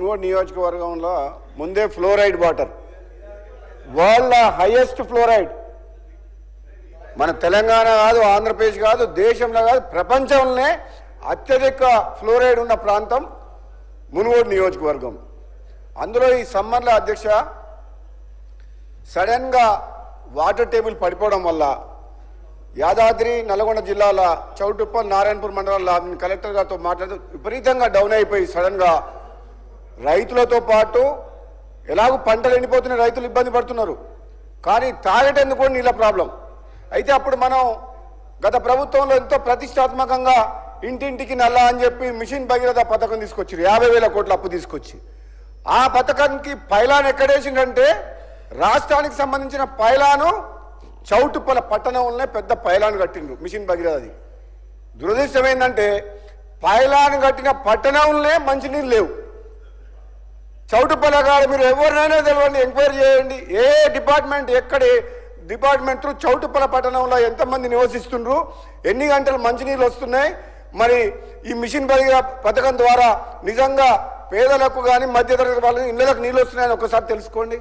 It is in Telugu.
మునుగోడు నియోజకవర్గంలో ముందే fluoride water world highest fluoride మన తెలంగాణ కాదు, ఆంధ్రప్రదేశ్ కాదు, దేశంలో కాదు, ప్రపంచంలోనే అత్యధిక ఫ్లోరైడ్ ఉన్న ప్రాంతం మునుగోడు నియోజకవర్గం. అందులో ఈ సమ్మర్లో అధ్యక్ష సడన్గా వాటర్ టేబుల్ పడిపోవడం వల్ల యాదాద్రి నల్గొండ జిల్లాల చౌటుప్పల్ నారాయణపూర్ మండలాల్లో కలెక్టర్ గారితో మాట్లాడుతూ విపరీతంగా డౌన్ అయిపోయి సడన్గా రైతులతో పాటు ఎలాగో పంటలు ఎండిపోతున్న రైతులు ఇబ్బంది పడుతున్నారు, కానీ తాగేటందుకు కూడా నీళ్ళ ప్రాబ్లం. అయితే అప్పుడు మనం గత ప్రభుత్వంలో ఎంతో ప్రతిష్టాత్మకంగా ఇంటింటికి నల్లా అని చెప్పి మిషన్ భగీరథ పథకం తీసుకొచ్చారు, 50,000 కోట్ల అప్పు తీసుకొచ్చి. ఆ పథకానికి పైలాన్ ఎక్కడేసిందంటే రాష్ట్రానికి సంబంధించిన పైలాను చౌటుప్పల పట్టణంలోనే పెద్ద పైలాన్ కట్టిండ్రు మిషన్ భగీరథది. దురదృష్టం ఏంటంటే పైలాన్ కట్టిన పట్టణంలోనే మంచినీళ్ళు లేవు. చౌటుప్పల గారు మీరు ఎవరినైనా తెలియండి, ఎంక్వైరీ చేయండి, ఏ డిపార్ట్మెంట్ ఎక్కడ డిపార్ట్మెంట్ చౌటుప్పల పట్టణంలో ఎంతమంది నివసిస్తుండ్రు, ఎన్ని గంటలు మంచినీళ్ళు వస్తున్నాయి, మరి ఈ మిషన్ భగీరథ పథకం ద్వారా నిజంగా పేదలకు కానీ మధ్యతరగతి వాళ్ళకి ఇళ్ళకి నీళ్ళు వస్తున్నాయని ఒకసారి తెలుసుకోండి.